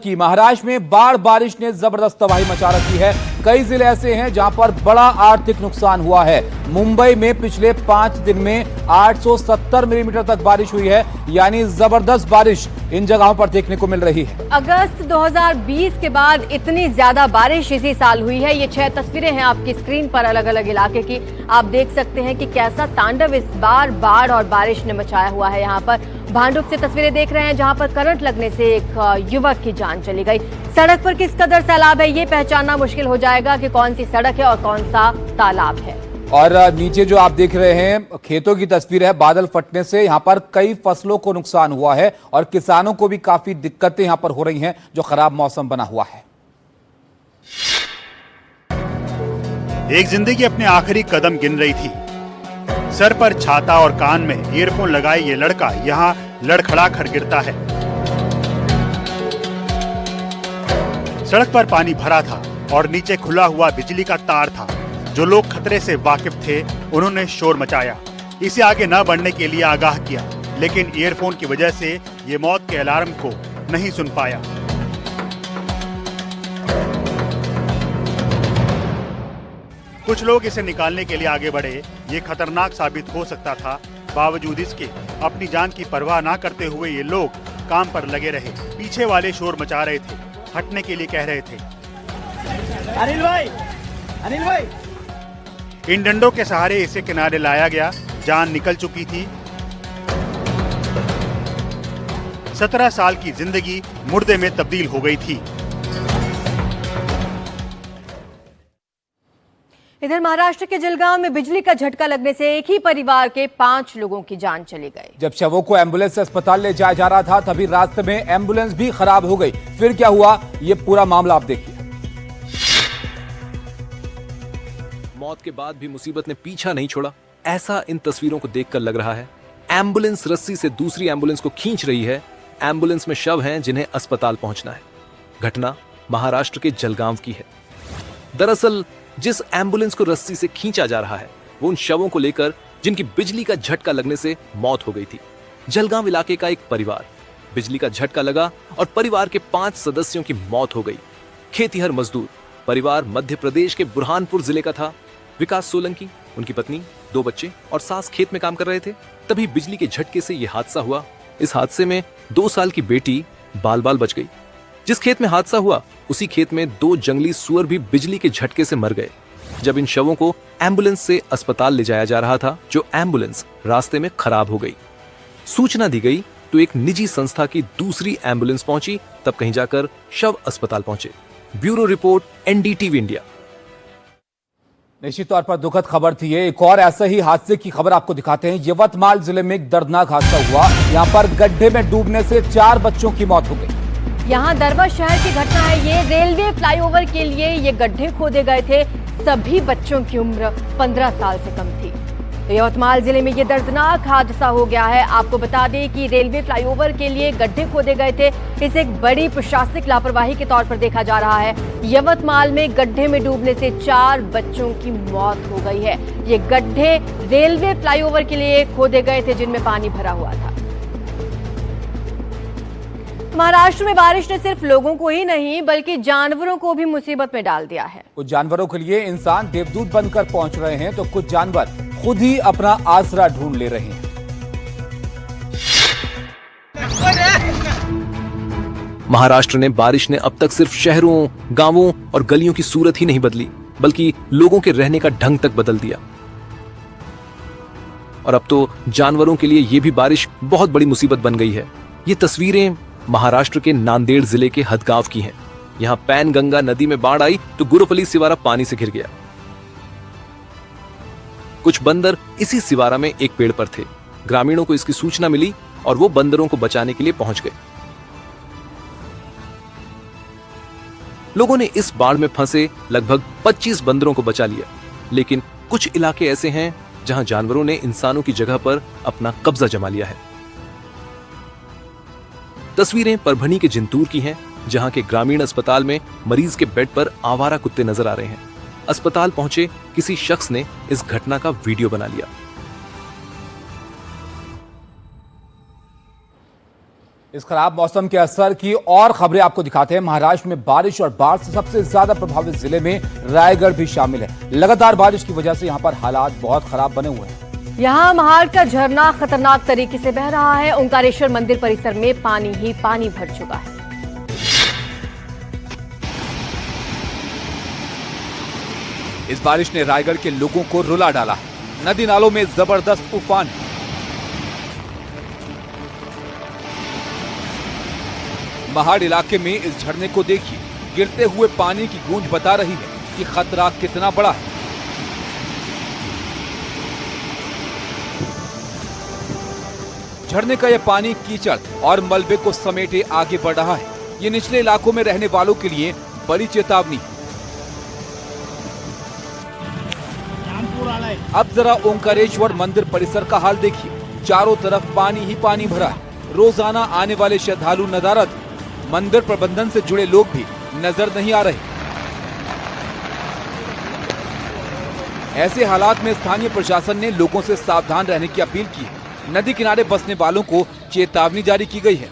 कि महाराष्ट्र में बारिश ने जबरदस्त तबाही मचा रखी है। कई जिले ऐसे हैं जहां पर बड़ा आर्थिक नुकसान हुआ है। मुंबई में पिछले 5 दिन में 870 मिलीमीटर तक बारिश हुई है, यानी जबरदस्त बारिश इन जगहों पर देखने को मिल रही है। अगस्त 2020 के बाद इतनी ज्यादा बारिश इसी साल हुई है। ये 6 तस्वीरें हैं आपकी स्क्रीन पर अलग अलग इलाके की। आप देख सकते हैं कि कैसा तांडव इस बार बाढ़ और बारिश ने मचाया हुआ है। यहाँ पर भांडुप से तस्वीरें देख रहे हैं जहां पर करंट लगने से एक युवक की जान चली गई। सड़क पर किस कदर सैलाब है ये पहचानना मुश्किल हो जाएगा कि कौन सी सड़क है और कौन सा तालाब है। और नीचे जो आप देख रहे हैं खेतों की तस्वीर है। बादल फटने से यहां पर कई फसलों को नुकसान हुआ है और किसानों को भी काफी दिक्कतें यहां पर हो रही हैं, जो खराब मौसम बना हुआ है। एक जिंदगी अपने आखिरी कदम गिन रही थी। सर पर छाता और कान में ईयरफोन लगाए ये लड़का यहाँ लड़खड़ा कर गिरता है। सड़क पर पानी भरा था और नीचे खुला हुआ बिजली का तार था। जो लोग खतरे से वाकिफ थे उन्होंने शोर मचाया, इसे आगे न बढ़ने के लिए आगाह किया, लेकिन ईयरफोन की वजह से ये मौत के अलार्म को नहीं सुन पाया। कुछ लोग इसे निकालने के लिए आगे बढ़े। ये खतरनाक साबित हो सकता था। बावजूद इसके अपनी जान की परवाह ना करते हुए ये लोग काम पर लगे रहे। पीछे वाले शोर मचा रहे थे, हटने के लिए कह रहे थे। अनिल भाई। इन डंडों के सहारे इसे किनारे लाया गया। जान निकल चुकी थी। 17 साल की जिंदगी मुर्दे में तब्दील हो गई थी। इधर महाराष्ट्र के जलगांव में बिजली का झटका लगने से एक ही परिवार के 5 लोगों की जान चली गई। जब शवों को एम्बुलेंस से अस्पताल ले जाया जा रहा था तभी रास्ते में एम्बुलेंस भी खराब हो गई। फिर क्या हुआ, ये पूरा मामला आप देखिए। मौत के बाद भी मुसीबत ने पीछा नहीं छोड़ा, ऐसा इन तस्वीरों को देखकर लग रहा है। एम्बुलेंस रस्सी से दूसरी एम्बुलेंस को खींच रही है। एम्बुलेंस में शव हैं जिन्हें अस्पताल पहुंचना है। घटना महाराष्ट्र के जलगांव की है। दरअसल जिस एम्बुलेंस को रस्सी से खींचा जा रहा है वो उन शवों को लेकर जिनकी बिजली का झटका लगने से मौत हो गई थी। जलगांव इलाके का एक परिवार, बिजली का झटका लगा और परिवार के 5 सदस्यों की मौत हो गई। खेतीहर मजदूर, परिवार मध्य प्रदेश के बुरहानपुर जिले का था। विकास सोलंकी, उनकी पत्नी, 2 बच्चे और सास खेत में काम कर रहे थे। तभी बिजली के झटके से यह हादसा हुआ। इस हादसे में 2 साल की बेटी बाल बच गई। जिस खेत में हादसा हुआ उसी खेत में 2 जंगली सुअर भी बिजली के झटके से मर गए। जब इन शवों को एम्बुलेंस से अस्पताल ले जाया जा रहा था, जो एम्बुलेंस रास्ते में खराब हो गई। सूचना दी गई तो एक निजी संस्था की दूसरी एम्बुलेंस पहुंची, तब कहीं जाकर शव अस्पताल पहुंचे। Bureau report, NDTV India. निश्चित तौर पर दुखद खबर थी ये। एक और ऐसा ही हादसे की खबर आपको दिखाते हैं। यवतमाल जिले में एक दर्दनाक हादसा हुआ। यहाँ पर गड्ढे में डूबने से 4 बच्चों की मौत हो गई। यहाँ दरवा शहर की घटना है ये। रेलवे फ्लाईओवर के लिए ये गड्ढे खोदे गए थे। सभी बच्चों की उम्र 15 साल से कम थी। तो यवतमाल जिले में ये दर्दनाक हादसा हो गया है। आपको बता दें कि रेलवे फ्लाईओवर के लिए गड्ढे खोदे गए थे। इसे एक बड़ी प्रशासनिक लापरवाही के तौर पर देखा जा रहा है। यवतमाल में गड्ढे में डूबने से 4 बच्चों की मौत हो गई है। ये गड्ढे रेलवे फ्लाईओवर के लिए खोदे गए थे जिनमें पानी भरा हुआ था। महाराष्ट्र में बारिश ने सिर्फ लोगों को ही नहीं बल्कि जानवरों को भी मुसीबत में डाल दिया है। कुछ जानवरों के लिए इंसान देवदूत बनकर पहुंच रहे हैं तो कुछ जानवर खुद ही अपना आसरा ढूंढ ले रहे हैं। महाराष्ट्र ने बारिश ने अब तक सिर्फ शहरों, गांवों और गलियों की सूरत ही नहीं बदली बल्कि लोगों के रहने का ढंग तक बदल दिया। और अब तो जानवरों के लिए यह भी बारिश बहुत बड़ी मुसीबत बन गई है। ये तस्वीरें महाराष्ट्र के नांदेड़ जिले के हदगांव की हैं। यहां पैनगंगा नदी में बाढ़ आई तो गुरुपली सिवारा पानी से घिर गया। कुछ बंदर इसी सिवारा में एक पेड़ पर थे। ग्रामीणों को इसकी सूचना मिली और वो बंदरों को बचाने के लिए पहुंच गए। लोगों ने इस बाढ़ में फंसे लगभग 25 बंदरों को बचा लिया। लेकिन कुछ इलाके ऐसे हैं जहां जानवरों ने इंसानों की जगह पर अपना कब्जा जमा लिया है। तस्वीरें परभनी के जिंतूर की हैं, जहां के ग्रामीण अस्पताल में मरीज के बेड पर आवारा कुत्ते नजर आ रहे हैं। अस्पताल पहुंचे किसी शख्स ने इस घटना का वीडियो बना लिया। इस खराब मौसम के असर की और खबरें आपको दिखाते हैं। महाराष्ट्र में बारिश और बाढ़ से सबसे ज्यादा प्रभावित जिले में रायगढ़ भी शामिल है। लगातार बारिश की वजह से यहां पर हालात बहुत खराब बने हुए हैं। यहाँ महाड़ का झरना खतरनाक तरीके से बह रहा है। ओंकारेश्वर मंदिर परिसर में पानी ही पानी भर चुका है। इस बारिश ने रायगढ़ के लोगों को रुला डाला है। नदी नालों में जबरदस्त उफान है। महाड़ इलाके में इस झरने को देखिए। गिरते हुए पानी की गूंज बता रही है कि खतरा कितना बड़ा है। झरने का यह पानी कीचड़ और मलबे को समेटे आगे बढ़ रहा है। ये निचले इलाकों में रहने वालों के लिए बड़ी चेतावनी है। अब जरा ओंकारेश्वर मंदिर परिसर का हाल देखिए। चारों तरफ पानी ही पानी भरा है। रोजाना आने वाले श्रद्धालु नदारद, मंदिर प्रबंधन से जुड़े लोग भी नजर नहीं आ रहे। ऐसे हालात में स्थानीय प्रशासन ने लोगों से सावधान रहने की अपील की है। नदी किनारे बसने वालों को चेतावनी जारी की गई है।